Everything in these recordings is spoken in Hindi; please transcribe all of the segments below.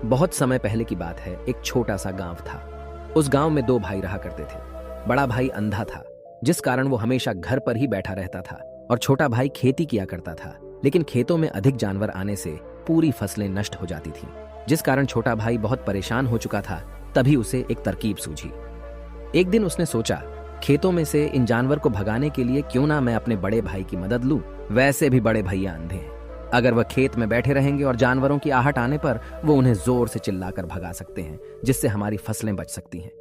बहुत समय पहले की बात है। एक छोटा सा गांव था। उस गांव में दो भाई रहा करते थे। बड़ा भाई अंधा था, जिस कारण वो हमेशा घर पर ही बैठा रहता था, और छोटा भाई खेती किया करता था। लेकिन खेतों में अधिक जानवर आने से पूरी फसलें नष्ट हो जाती थीं, जिस कारण छोटा भाई बहुत परेशान हो चुका था। तभी उसे एक तरकीब सूझी। एक दिन उसने सोचा, खेतों में से इन जानवर को भगाने के लिए क्यों ना मैं अपने बड़े भाई की मदद लूं। वैसे भी बड़े भैया अंधे हैं। अगर वह खेत में बैठे रहेंगे और जानवरों की आहट आने पर वो उन्हें जोर से चिल्लाकर भगा सकते हैं, जिससे हमारी फसलें बच सकती हैं।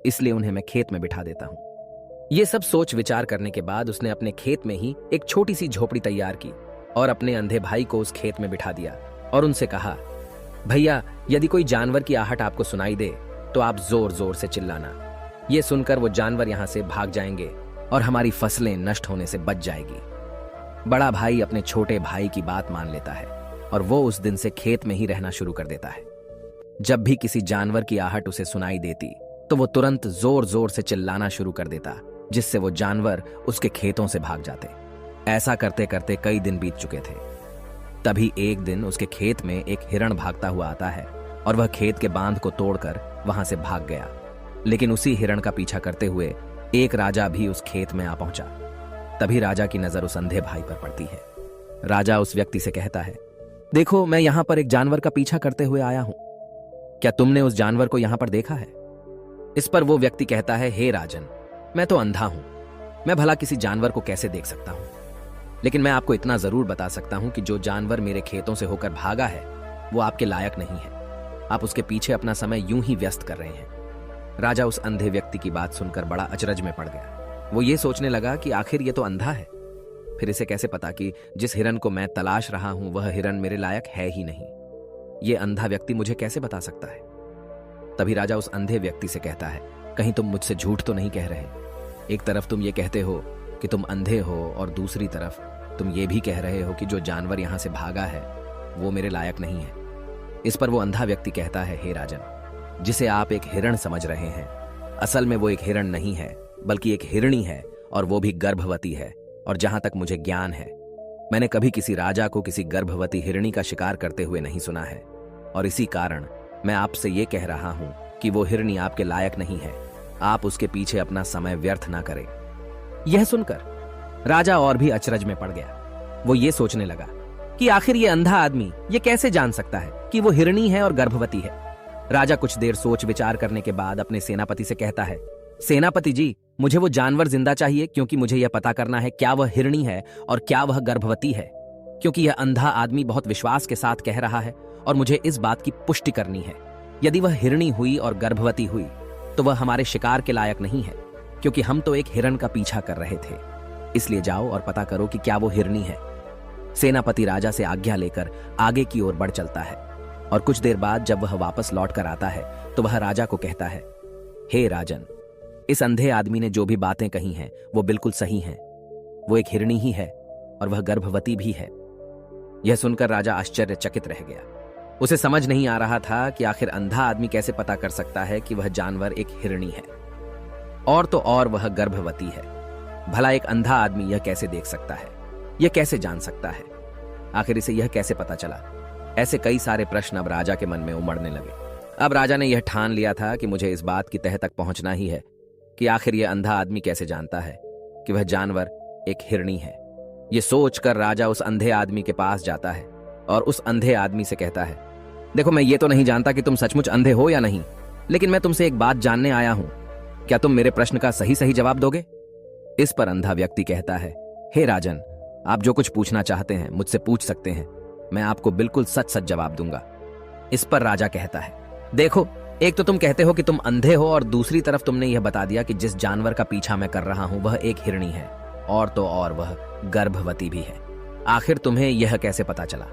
इसलिए उन्हें मैं खेत में बिठा देता हूं। ये सब सोच विचार करने के बाद उसने अपने खेत में ही एक छोटी सी झोपड़ी तैयार की और अपने अंधे भाई को उस खेत में बिठा दिया और उनसे कहा, भैया, यदि कोई जानवर की आहट आपको सुनाई दे तो आप जोर जोर से चिल्लाना। ये सुनकर वो जानवर यहां से भाग जाएंगे और हमारी फसलें नष्ट होने से बच जाएगी। बड़ा भाई अपने छोटे भाई की बात मान लेता है और वो उस दिन से खेत में ही रहना शुरू कर देता है। जब भी किसी जानवर की आहट उसे सुनाई देती तो वो तुरंत जोर जोर से चिल्लाना शुरू कर देता, जिससे वो जानवर उसके खेतों से भाग जाते। ऐसा करते करते कई दिन बीत चुके थे। तभी एक दिन उसके खेत में एक हिरण भागता हुआ आता है और वह खेत के बांध को तोड़कर वहां से भाग गया। लेकिन उसी हिरण का पीछा करते हुए एक राजा भी उस खेत में आ पहुंचा। तभी राजा की नजर उस अंधे भाई पर पड़ती है। राजा उस व्यक्ति से कहता है, देखो, मैं यहां पर एक जानवर का पीछा करते हुए आया हूं। क्या तुमने उस जानवर को यहां पर देखा है? इस पर वो व्यक्ति कहता है, हे राजन, मैं तो अंधा हूं। मैं भला किसी जानवर को कैसे देख सकता हूं? लेकिन मैं आपको इतना जरूर बता सकता हूं कि जो जानवर मेरे खेतों से होकर भागा है वो आपके लायक नहीं है। आप उसके पीछे अपना समय यूं ही व्यस्त कर रहे हैं। राजा उस अंधे व्यक्ति की बात सुनकर बड़ा अचरज में पड़ गया। वो ये सोचने लगा कि आखिर ये तो अंधा है, फिर इसे कैसे पता कि जिस हिरन को मैं तलाश रहा हूं वह हिरन मेरे लायक है ही नहीं। ये अंधा व्यक्ति मुझे कैसे बता सकता है? तभी राजा उस अंधे व्यक्ति से कहता है, कहीं तुम मुझसे झूठ तो नहीं कह रहे? एक तरफ तुम ये कहते हो कि तुम अंधे हो और दूसरी तरफ तुम ये भी कह रहे हो कि जो जानवर यहां से भागा है वो मेरे लायक नहीं है। इस पर वो अंधा व्यक्ति कहता है, हे राजन, जिसे आप एक हिरण समझ रहे हैं, असल में वो एक हिरण नहीं है, बल्कि एक हिरणी है, और वो भी गर्भवती है। और जहां तक मुझे ज्ञान है, मैंने कभी किसी राजा को किसी गर्भवती हिरणी का शिकार करते हुए नहीं सुना है। और इसी कारण मैं आपसे ये कह रहा हूं कि वो हिरणी आपके लायक नहीं है। आप उसके पीछे अपना समय व्यर्थ ना करें। यह सुनकर राजा और भी अचरज में पड़ गया। वो ये सोचने लगा कि आखिर ये अंधा आदमी ये कैसे जान सकता है कि वो हिरणी है और गर्भवती है। राजा कुछ देर सोच विचार करने के बाद अपने सेनापति से कहता है, सेनापति जी, मुझे वो जानवर जिंदा चाहिए, क्योंकि मुझे यह पता करना है क्या वह हिरणी है और क्या वह गर्भवती है। क्योंकि यह अंधा आदमी बहुत विश्वास के साथ कह रहा है और मुझे इस बात की पुष्टि करनी है। यदि वह हिरणी हुई और गर्भवती हुई तो वह हमारे शिकार के लायक नहीं है, क्योंकि हम तो एक हिरण का पीछा कर रहे थे। इसलिए जाओ और पता करो कि क्या वो हिरणी है। सेनापति राजा से आज्ञा लेकर आगे की ओर बढ़ चलता है और कुछ देर बाद जब वह वापस लौट कर आता है तो वह राजा को कहता है, हे राजन, इस अंधे आदमी ने जो भी बातें कही हैं वो बिल्कुल सही हैं। वो एक हिरणी ही है और वह गर्भवती भी है। यह सुनकर राजा आश्चर्यचकित रह गया। उसे समझ नहीं आ रहा था कि आखिर अंधा आदमी कैसे पता कर सकता है कि वह जानवर एक हिरणी है, और तो और वह गर्भवती है। भला एक अंधा आदमी यह कैसे देख सकता है? यह कैसे जान सकता है? आखिर इसे यह कैसे पता चला? ऐसे कई सारे प्रश्न अब राजा के मन में उमड़ने लगे। अब राजा ने यह ठान लिया था कि मुझे इस बात की तह तक पहुंचना ही है कि आखिर यह अंधा आदमी कैसे जानता है कि वह जानवर एक हिरणी है। यह सोचकर राजा उस अंधे आदमी के पास जाता है और उस अंधे आदमी से कहता है, देखो, मैं ये तो नहीं जानता कि तुम सचमुच अंधे हो या नहीं, लेकिन मैं तुमसे एक बात जानने आया हूं। क्या तुम मेरे प्रश्न का सही सही जवाब दोगे? इस पर अंधा व्यक्ति कहता है, हे राजन, आप जो कुछ पूछना चाहते हैं मुझसे पूछ सकते हैं। मैं आपको बिल्कुल सच सच जवाब दूंगा। इस पर राजा कहता है, देखो, एक तो तुम कहते हो कि तुम अंधे हो और दूसरी तरफ तुमने यह बता दिया कि जिस जानवर का पीछा मैं कर रहा हूं वह एक हिरणी है, और तो और वह गर्भवती भी है। आखिर तुम्हें यह कैसे पता चला?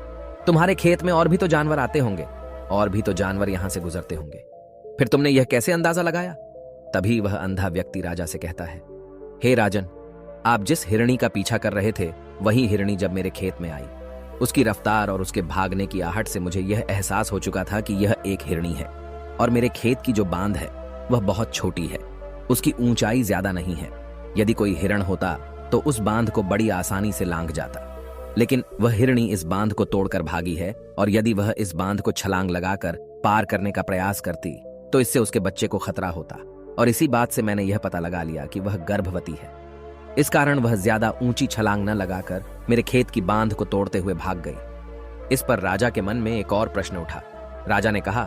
तुम्हारे खेत में और भी तो जानवर आते होंगे, और भी तो जानवर यहां से गुजरते होंगे, फिर तुमने यह कैसे अंदाजा लगाया? तभी वह अंधा व्यक्ति राजा से कहता है, हे राजन, आप जिस हिरणी का पीछा कर रहे थे वही हिरणी जब मेरे खेत में आई, उसकी रफ्तार और उसके भागने की आहट से मुझे यह एहसास हो चुका था कि यह एक हिरणी है। और मेरे खेत की जो बांध है वह बहुत छोटी है, उसकी ऊंचाई ज्यादा नहीं है। यदि कोई हिरण होता तो उस बांध को बड़ी आसानी से लांघ जाता, लेकिन वह हिरणी इस बांध को तोड़कर भागी है, और यदि वह इस बांध को छलांग लगाकर पार करने का प्रयास करती तो इससे उसके बच्चे को खतरा होता। और इसी बात से मैंने यह पता लगा लिया कि वह गर्भवती है। इस कारण वह ज्यादा ऊंची छलांग न लगाकर मेरे खेत की बांध को तोड़ते हुए भाग गई। इस पर राजा के मन में एक और प्रश्न उठा। राजा ने कहा,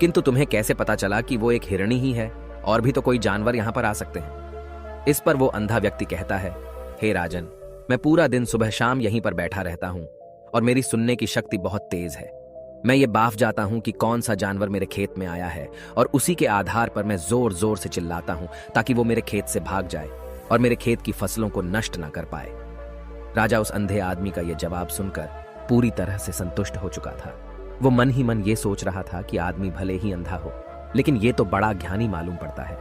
किंतु तुम्हें कैसे पता चला कि वो एक हिरणी ही है? और भी तो कोई जानवर यहां पर आ सकते हैं। इस पर वो अंधा व्यक्ति कहता है, हे राजन, मैं पूरा दिन सुबह शाम यहीं पर बैठा रहता हूं और मेरी सुनने की शक्ति बहुत तेज है। मैं ये बाफ जाता हूं कि कौन सा जानवर मेरे खेत में आया है, और उसी के आधार पर मैं जोर जोर से चिल्लाता हूं ताकि वो मेरे खेत से भाग जाए और मेरे खेत की फसलों को नष्ट ना कर पाए। राजा उस अंधे आदमी का यह जवाब सुनकर पूरी तरह से संतुष्ट हो चुका था। वो मन ही मन ये सोच रहा था कि आदमी भले ही अंधा हो, लेकिन ये तो बड़ा ज्ञानी मालूम पड़ता है।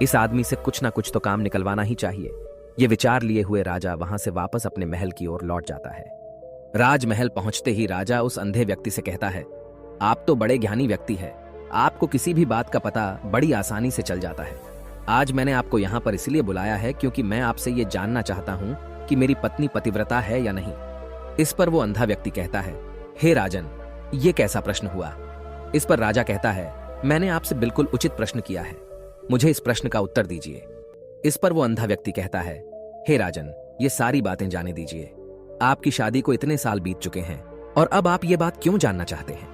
इस आदमी से कुछ ना कुछ तो काम निकलवाना ही चाहिए। ये विचार लिए हुए राजा वहां से वापस अपने महल की ओर लौट जाता है। राजमहल पहुंचते ही राजा उस अंधे व्यक्ति से कहता है, आप तो बड़े ज्ञानी व्यक्ति है, आपको किसी भी बात का पता बड़ी आसानी से चल जाता है। आज मैंने आपको यहाँ पर इसलिए बुलाया है क्योंकि मैं आपसे ये जानना चाहता हूँ कि मेरी पत्नी पतिव्रता है या नहीं। इस पर वो अंधा व्यक्ति कहता है, हे राजन, ये कैसा प्रश्न हुआ? इस पर राजा कहता है, मैंने आपसे बिल्कुल उचित प्रश्न किया है, मुझे इस प्रश्न का उत्तर दीजिए। इस पर वो अंधा व्यक्ति कहता है, हे राजन, ये सारी बातें जाने दीजिए। आपकी शादी को इतने साल बीत चुके हैं और अब आप ये बात क्यों जानना चाहते हैं?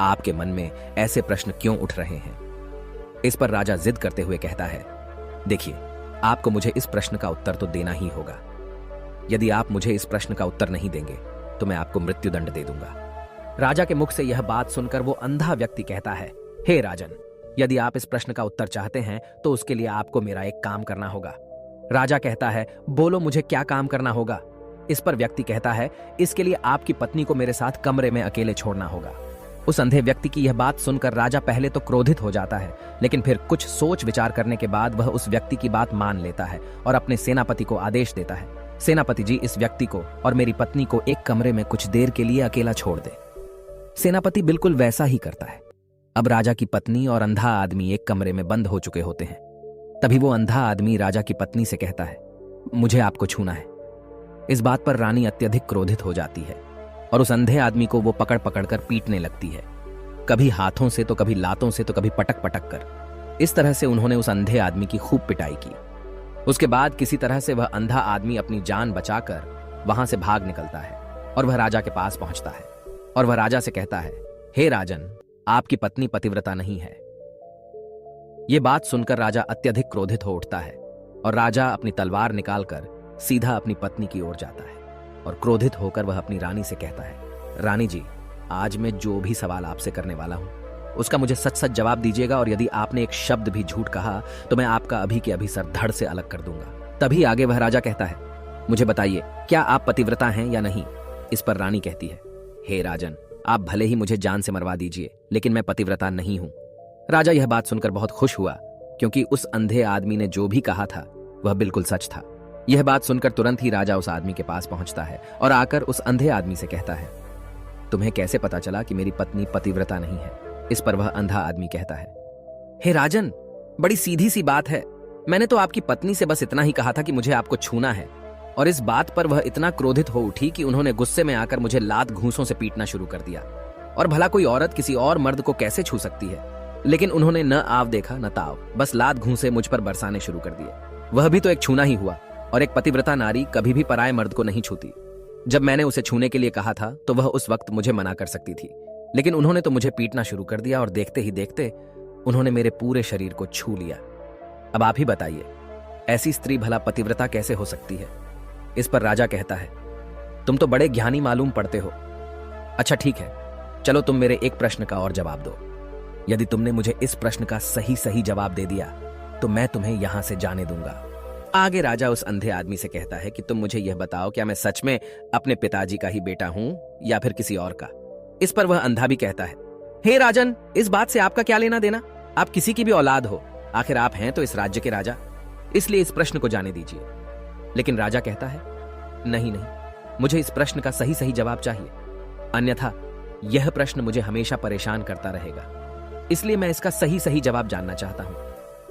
आपके मन में ऐसे प्रश्न क्यों उठ रहे हैं? इस पर राजा जिद करते हुए कहता है, देखिए, आपको मुझे इस प्रश्न का उत्तर तो देना ही होगा। यदि आप मुझे इस प्रश्न का उत्तर नहीं देंगे तो मैं आपको मृत्युदंड दे दूंगा। राजा के मुख से यह बात सुनकर वो अंधा व्यक्ति कहता है, हे राजन, यदि आप इस प्रश्न का उत्तर चाहते हैं तो उसके लिए आपको मेरा एक काम करना होगा। राजा कहता है, बोलो, मुझे क्या काम करना होगा? इस पर व्यक्ति कहता है, इसके लिए आपकी पत्नी को मेरे साथ कमरे में अकेले छोड़ना होगा। उस अंधे व्यक्ति की यह बात सुनकर राजा पहले तो क्रोधित हो जाता है, लेकिन फिर कुछ सोच विचार करने के बाद वह उस व्यक्ति की बात मान लेता है और अपने सेनापति को आदेश देता है, सेनापति जी, इस व्यक्ति को और मेरी पत्नी को एक कमरे में कुछ देर के लिए अकेला छोड़ दे। सेनापति बिल्कुल वैसा ही करता है। अब राजा की पत्नी और अंधा आदमी एक कमरे में बंद हो चुके होते हैं। तभी वो अंधा आदमी राजा की पत्नी से कहता है, मुझे आपको छूना है। इस बात पर रानी अत्यधिक क्रोधित हो जाती है और उस अंधे आदमी को वो पकड़ पकड़ कर पीटने लगती है, कभी हाथों से तो कभी लातों से तो कभी पटक पटक कर। इस तरह से उन्होंने उस अंधे आदमी की खूब पिटाई की। उसके बाद किसी तरह से वह अंधा आदमी अपनी जान बचाकर वहां से भाग निकलता है और वह राजा के पास पहुंचता है और वह राजा से कहता है, हे राजन, आपकी पत्नी पतिव्रता नहीं है। यह बात सुनकर राजा अत्यधिक क्रोधित हो उठता है और राजा अपनी तलवार निकालकर सीधा अपनी पत्नी की ओर जाता है और क्रोधित होकर वह अपनी रानी से कहता है, रानी जी, आज मैं जो भी सवाल आपसे करने वाला हूं उसका मुझे सच सच जवाब दीजिएगा, और यदि आपने एक शब्द भी झूठ कहा तो मैं आपका अभी के अभी सर धड़ से अलग कर दूंगा। तभी आगे वह राजा कहता है, मुझे बताइए, क्या आप पतिव्रता हैं या नहीं? इस पर रानी कहती है, हे राजन, आप भले ही मुझे जान से मरवा दीजिए, लेकिन मैं पतिव्रता नहीं हूं। राजा यह बात सुनकर बहुत खुश हुआ, क्योंकि उस अंधे आदमी ने जो भी कहा था वह बिल्कुल सच था। यह बात सुनकर तुरंत ही राजा उस आदमी के पास पहुंचता है और आकर उस अंधे आदमी से कहता है, तुम्हें कैसे पता चला कि मेरी पत्नी पतिव्रता नहीं है? इस पर वह अंधा आदमी कहता है, हे राजन, बड़ी सीधी सी बात है, मैंने तो आपकी पत्नी से बस इतना ही कहा था कि मुझे आपको छूना है, और इस बात पर वह इतना क्रोधित हो उठी कि उन्होंने गुस्से में आकर मुझे लात घूंसों से पीटना शुरू कर दिया। और भला कोई औरत किसी और मर्द को कैसे छू सकती है? लेकिन उन्होंने न आव देखा न ताव, बस लात घूंसे मुझ पर बरसाने शुरू कर दिए। वह भी तो एक छूना ही हुआ, और एक पतिव्रता नारी कभी भी पराये मर्द को नहीं छूती। जब मैंने उसे छूने के लिए कहा था तो वह उस वक्त मुझे मना कर सकती थी, लेकिन उन्होंने तो मुझे पीटना शुरू कर दिया और देखते ही देखते उन्होंने मेरे पूरे शरीर को छू लिया। अब आप ही बताइए, ऐसी स्त्री भला पतिव्रता कैसे हो सकती है? इस पर राजा कहता है, तुम तो बड़े ज्ञानी मालूम पड़ते हो। अच्छा ठीक है, चलो तुम मेरे एक प्रश्न का और जवाब दो। यदि तुमने मुझे इस प्रश्न का सही सही जवाब दे दिया तो मैं तुम्हें यहां से जाने दूंगा। आगे राजा उस अंधे आदमी से कहता है कि तुम मुझे यह बताओ, क्या मैं सच में अपने पिताजी का ही बेटा हूं या फिर किसी और का? इस पर वह अंधा भी कहता है, हे राजन, इस बात से आपका क्या लेना देना? आप किसी की भी औलाद हो, आखिर आप हैं तो इस राज्य के राजा, इसलिए इस प्रश्न को जाने दीजिए। लेकिन राजा कहता है, नहीं नहीं, मुझे इस प्रश्न का सही सही जवाब चाहिए, अन्यथा यह प्रश्न मुझे हमेशा परेशान करता रहेगा। इसलिए मैं इसका सही सही जवाब जानना चाहता हूं।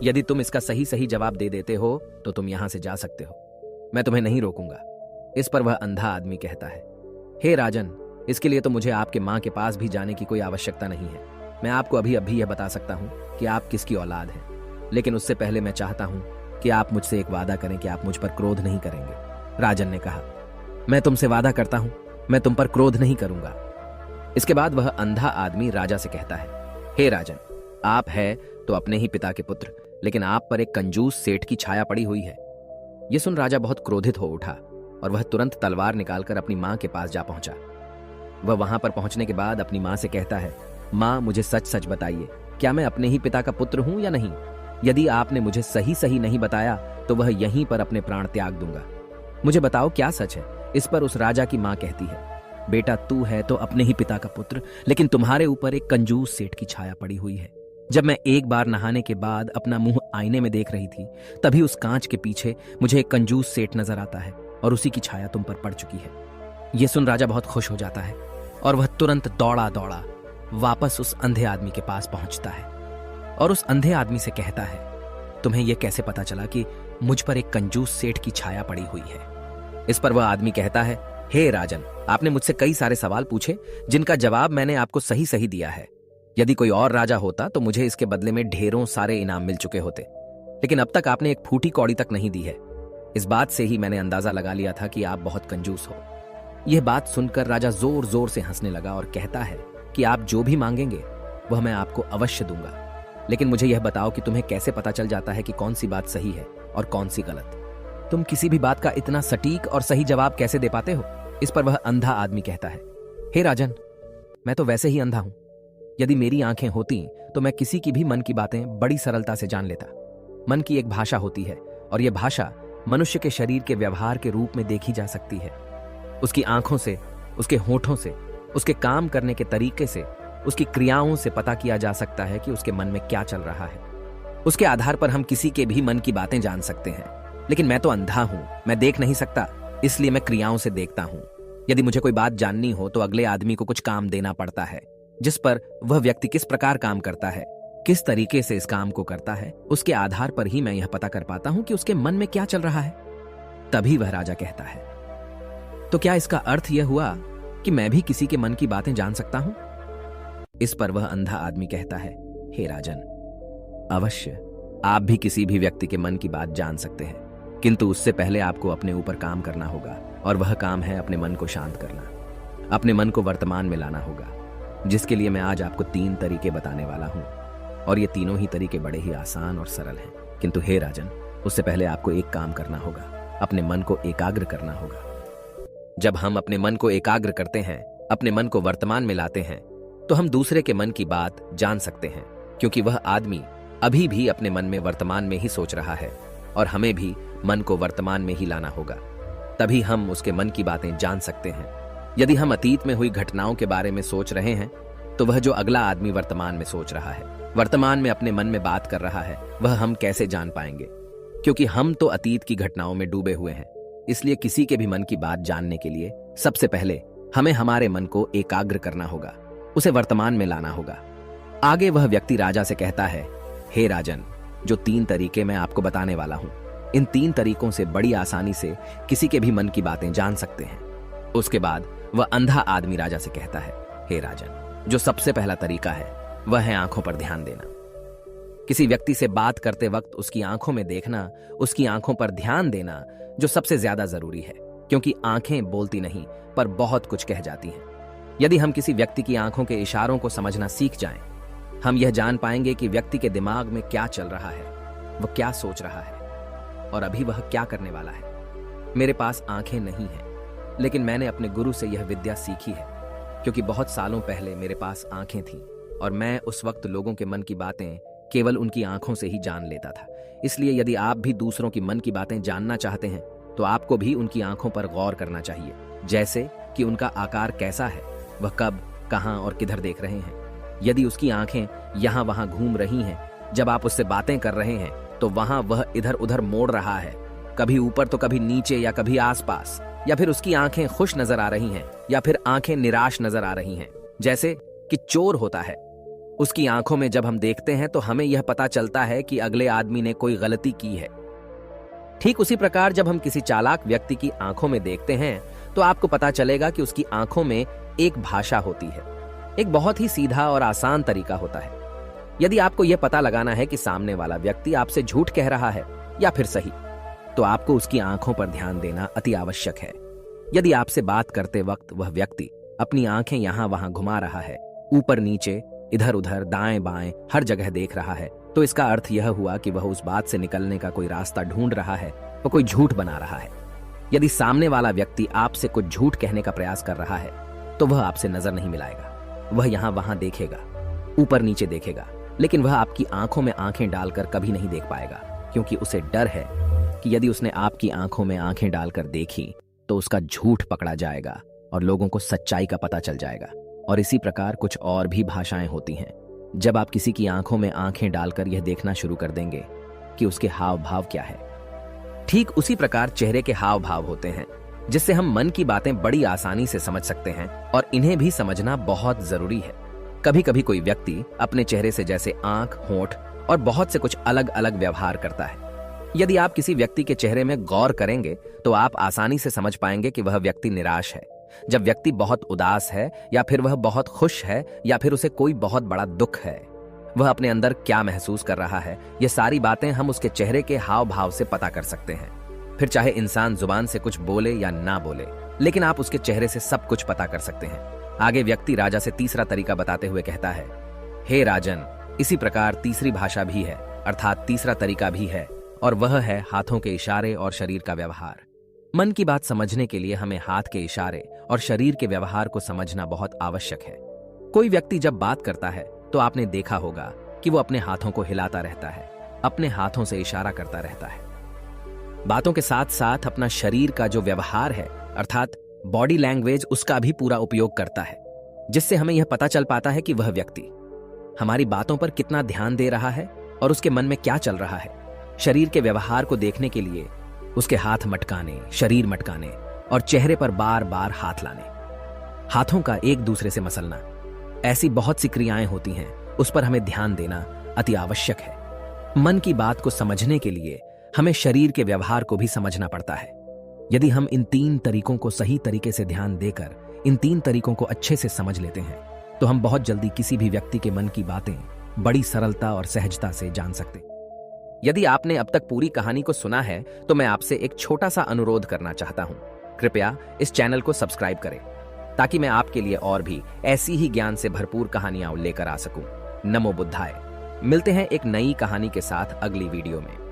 यदि तुम इसका सही सही जवाब दे देते हो तो तुम यहां से जा सकते हो, मैं तुम्हें नहीं रोकूंगा। इस पर वह अंधा आदमी कहता है, हे राजन, इसके लिए तो मुझे आपके माँ के पास भी जाने की कोई आवश्यकता नहीं है। मैं आपको अभी अभी यह बता सकता हूँ कि आप किसकी औलाद हैं। लेकिन उससे पहले मैं चाहता हूँ कि आप मुझसे एक वादा करें कि आप मुझ पर क्रोध नहीं करेंगे। राजन ने कहा, मैं तुमसे वादा करता हूँ, मैं तुम पर क्रोध नहीं करूंगा। इसके बाद वह अंधा आदमी राजा से कहता है, हे राजन, आप है तो अपने ही पिता के पुत्र, लेकिन आप पर एक कंजूस सेठ की छाया पड़ी हुई है। यह सुन राजा बहुत क्रोधित हो उठा और वह तुरंत तलवार निकालकर अपनी मां के पास जा पहुंचा। वह वहां पर पहुंचने के बाद अपनी मां से कहता है, मां, मुझे सच सच बताइए, क्या मैं अपने ही पिता का पुत्र हूं या नहीं? यदि आपने मुझे सही सही नहीं बताया तो वह यहीं पर अपने प्राण त्याग दूंगा। मुझे बताओ क्या सच है? इस पर उस राजा की मां कहती है, बेटा, तू है तो अपने ही पिता का पुत्र, लेकिन तुम्हारे ऊपर एक कंजूस सेठ की छाया पड़ी हुई है। जब मैं एक बार नहाने के बाद अपना मुंह आईने में देख रही थी, तभी उस कांच के पीछे मुझे एक कंजूस सेठ नजर आता है और उसी की छाया तुम पर पड़ चुकी है। यह सुन राजा बहुत खुश हो जाता है और वह तुरंत दौड़ा दौड़ा वापस उस अंधे आदमी के पास पहुंचता है और उस अंधे आदमी से कहता है, तुम्हें यह कैसे पता चला कि मुझ पर एक कंजूस सेठ की छाया पड़ी हुई है? इस पर वह आदमी कहता है, हे राजन, आपने मुझसे कई सारे सवाल पूछे जिनका जवाब मैंने आपको सही सही दिया है। यदि कोई और राजा होता तो मुझे इसके बदले में ढेरों सारे इनाम मिल चुके होते, लेकिन अब तक आपने एक फूटी कौड़ी तक नहीं दी है। इस बात से ही मैंने अंदाजा लगा लिया था कि आप बहुत कंजूस हो। यह बात सुनकर राजा जोर जोर से हंसने लगा और कहता है कि आप जो भी मांगेंगे वह मैं आपको अवश्य दूंगा, लेकिन मुझे यह बताओ कि तुम्हें कैसे पता चल जाता है कि कौन सी बात सही है और कौन सी गलत? तुम किसी भी बात का इतना सटीक और सही जवाब कैसे दे पाते हो? इस पर वह अंधा आदमी कहता है, हे राजन, मैं तो वैसे ही अंधा हूं। यदि मेरी आंखें होती तो मैं किसी की भी मन की बातें बड़ी सरलता से जान लेता। मन की एक भाषा होती है और यह भाषा मनुष्य के शरीर के व्यवहार के रूप में देखी जा सकती है। उसकी आंखों से, उसके होठों से, उसके काम करने के तरीके से, उसकी क्रियाओं से पता किया जा सकता है कि उसके मन में क्या चल रहा है। उसके आधार पर हम किसी के भी मन की बातें जान सकते हैं। लेकिन मैं तो अंधा हूं, मैं देख नहीं सकता, इसलिए मैं क्रियाओं से देखता हूं। यदि मुझे कोई बात जाननी हो तो अगले आदमी को कुछ काम देना पड़ता है, जिस पर वह व्यक्ति किस प्रकार काम करता है, किस तरीके से इस काम को करता है, उसके आधार पर ही मैं यह पता कर पाता हूं कि उसके मन में क्या चल रहा है। तभी वह राजा कहता है, तो क्या इसका अर्थ यह हुआ कि मैं भी किसी के मन की बातें जान सकता हूं? इस पर वह अंधा आदमी कहता है, हे राजन, अवश्य आप भी किसी भी व्यक्ति के मन की बात जान सकते हैं, किंतु उससे पहले आपको अपने ऊपर काम करना होगा, और वह काम है अपने मन को शांत करना, अपने मन को वर्तमान में लाना होगा, जिसके लिए मैं आज आपको 3 तरीके बताने वाला हूं। और ये तीनों ही तरीके बड़े ही आसान और सरल हैं। किंतु हे राजन, उससे पहले आपको एक काम करना होगा, अपने मन को एकाग्र करना होगा। जब हम अपने मन को एकाग्र करते हैं, अपने मन को वर्तमान में लाते हैं, तो हम दूसरे के मन की बात जान सकते हैं, क्योंकि वह आदमी अभी भी अपने मन में वर्तमान में ही सोच रहा है, और हमें भी मन को वर्तमान में ही लाना होगा। तभी हम उसके मन की बातें जान सकते हैं। यदि हम अतीत में हुई घटनाओं के बारे में सोच रहे हैं, तो वह जो अगला आदमी वर्तमान में सोच रहा है, वर्तमान में अपने मन में बात कर रहा है, वह हम कैसे जान पाएंगे? क्योंकि हम तो अतीत की घटनाओं में डूबे हुए हैं। इसलिए किसी के भी मन की बात जानने के लिए सबसे पहले हमें हमारे मन को एकाग्र करना होगा, उसे वर्तमान में लाना होगा। आगे वह व्यक्ति राजा से कहता है, हे राजन, जो 3 तरीके मैं आपको बताने वाला हूं, इन 3 तरीकों से बड़ी आसानी से किसी के भी मन की बातें जान सकते हैं। उसके बाद वह अंधा आदमी राजा से कहता है, हे राजन, जो सबसे पहला तरीका है वह है आंखों पर ध्यान देना। किसी व्यक्ति से बात करते वक्त उसकी आंखों में देखना, उसकी आंखों पर ध्यान देना जो सबसे ज्यादा जरूरी है, क्योंकि आंखें बोलती नहीं पर बहुत कुछ कह जाती हैं। यदि हम किसी व्यक्ति की आंखों के इशारों को समझना सीख जाएं, हम यह जान पाएंगे कि व्यक्ति के दिमाग में क्या चल रहा है, वह क्या सोच रहा है और अभी वह क्या करने वाला है। मेरे पास आंखें नहीं हैं, लेकिन मैंने अपने गुरु से यह विद्या सीखी है, क्योंकि बहुत सालों पहले मेरे पास आंखें थीं और मैं उस वक्त लोगों के मन की बातें केवल उनकी आंखों से ही जान लेता था। इसलिए यदि आप भी दूसरों की मन की बातें जानना चाहते हैं, तो आपको भी उनकी आंखों पर गौर करना चाहिए, जैसे कि उनका आकार कैसा है, वह कब, कहां और किधर देख रहे हैं। यदि उसकी आंखें यहां वहां घूम रही हैं, जब आप उससे बातें कर रहे हैं, तो वहां वह इधर उधर मोड़ रहा है, कभी ऊपर तो कभी नीचे या कभी आसपास, या फिर उसकी आंखें खुश नजर आ रही हैं या फिर आंखें निराश नजर आ रही हैं, जैसे कि चोर होता है। उसकी आंखों में जब हम देखते हैं तो हमें यह पता चलता है कि अगले आदमी ने कोई गलती की है। ठीक उसी प्रकार जब हम किसी चालाक व्यक्ति की आंखों में देखते हैं तो आपको पता चलेगा कि उसकी आंखों में एक भाषा होती है। एक बहुत ही सीधा और आसान तरीका होता है। यदि आपको यह पता लगाना है कि सामने वाला व्यक्ति आपसे झूठ कह रहा है या फिर सही, तो आपको उसकी आंखों पर ध्यान देना अति आवश्यक है। यदि आपसे बात करते वक्त वह व्यक्ति अपनी आंखें यहां वहां घुमा रहा है, ऊपर नीचे, इधर उधर, दाएं बाएं, हर जगह देख रहा है, तो इसका अर्थ यह हुआ कि वह उस बात से निकलने का कोई रास्ता ढूंढ रहा है, वह कोई झूठ बना रहा है। यदि सामने वाला व्यक्ति आपसे कुछ झूठ कहने का प्रयास कर रहा है, तो वह आपसे नजर नहीं मिलाएगा। वह यहां वहां देखेगा, ऊपर नीचे देखेगा, लेकिन वह आपकी आंखों में आंखें डालकर कभी नहीं देख पाएगा, क्योंकि उसे डर है कि यदि उसने आपकी आंखों में आंखें डालकर देखी तो उसका झूठ पकड़ा जाएगा और लोगों को सच्चाई का पता चल जाएगा। और इसी प्रकार कुछ और भी भाषाएं होती हैं। जब आप किसी की आंखों में आंखें डालकर यह देखना शुरू कर देंगे कि उसके हाव भाव क्या है, ठीक उसी प्रकार चेहरे के हाव भाव होते हैं, जिससे हम मन की बातें बड़ी आसानी से समझ सकते हैं और इन्हें भी समझना बहुत जरूरी है। कभी कभी कोई व्यक्ति अपने चेहरे से जैसे आंख, होंठ और बहुत से कुछ अलग अलग व्यवहार करता है। यदि आप किसी व्यक्ति के चेहरे में गौर करेंगे तो आप आसानी से समझ पाएंगे कि वह व्यक्ति निराश है। जब व्यक्ति बहुत उदास है, या फिर वह बहुत खुश है, या फिर उसे कोई बहुत बड़ा दुख है, वह अपने अंदर क्या महसूस कर रहा है, ये सारी बातें हम उसके चेहरे के हाव भाव से पता कर सकते हैं। फिर चाहे इंसान जुबान से कुछ बोले या ना बोले, लेकिन आप उसके चेहरे से सब कुछ पता कर सकते हैं। आगे व्यक्ति राजा से तीसरा तरीका बताते हुए कहता है, हे राजन, इसी प्रकार तीसरी भाषा भी है, अर्थात तीसरा तरीका भी है, और वह है हाथों के इशारे और शरीर का व्यवहार। मन की बात समझने के लिए हमें हाथ के इशारे और शरीर के व्यवहार को समझना बहुत आवश्यक है। कोई व्यक्ति जब बात करता है तो आपने देखा होगा कि वो अपने हाथों को हिलाता रहता है, अपने हाथों से इशारा करता रहता है। बातों के साथ साथ अपना शरीर का जो व्यवहार है, अर्थात बॉडी लैंग्वेज, उसका भी पूरा उपयोग करता है, जिससे हमें यह पता चल पाता है कि वह व्यक्ति हमारी बातों पर कितना ध्यान दे रहा है और उसके मन में क्या चल रहा है। शरीर के व्यवहार को देखने के लिए उसके हाथ मटकाने, शरीर मटकाने और चेहरे पर बार बार हाथ लाने, हाथों का एक दूसरे से मसलना, ऐसी बहुत सी क्रियाएं होती हैं, उस पर हमें ध्यान देना अति आवश्यक है। मन की बात को समझने के लिए हमें शरीर के व्यवहार को भी समझना पड़ता है। यदि हम इन 3 तरीकों को सही तरीके से ध्यान देकर इन 3 तरीकों को अच्छे से समझ लेते हैं, तो हम बहुत जल्दी किसी भी व्यक्ति के मन की बातें बड़ी सरलता और सहजता से जान सकते हैं। यदि आपने अब तक पूरी कहानी को सुना है तो मैं आपसे एक छोटा सा अनुरोध करना चाहता हूं। कृपया इस चैनल को सब्सक्राइब करें, ताकि मैं आपके लिए और भी ऐसी ही ज्ञान से भरपूर कहानियां लेकर आ सकूं। नमो बुद्धाय। मिलते हैं एक नई कहानी के साथ अगली वीडियो में।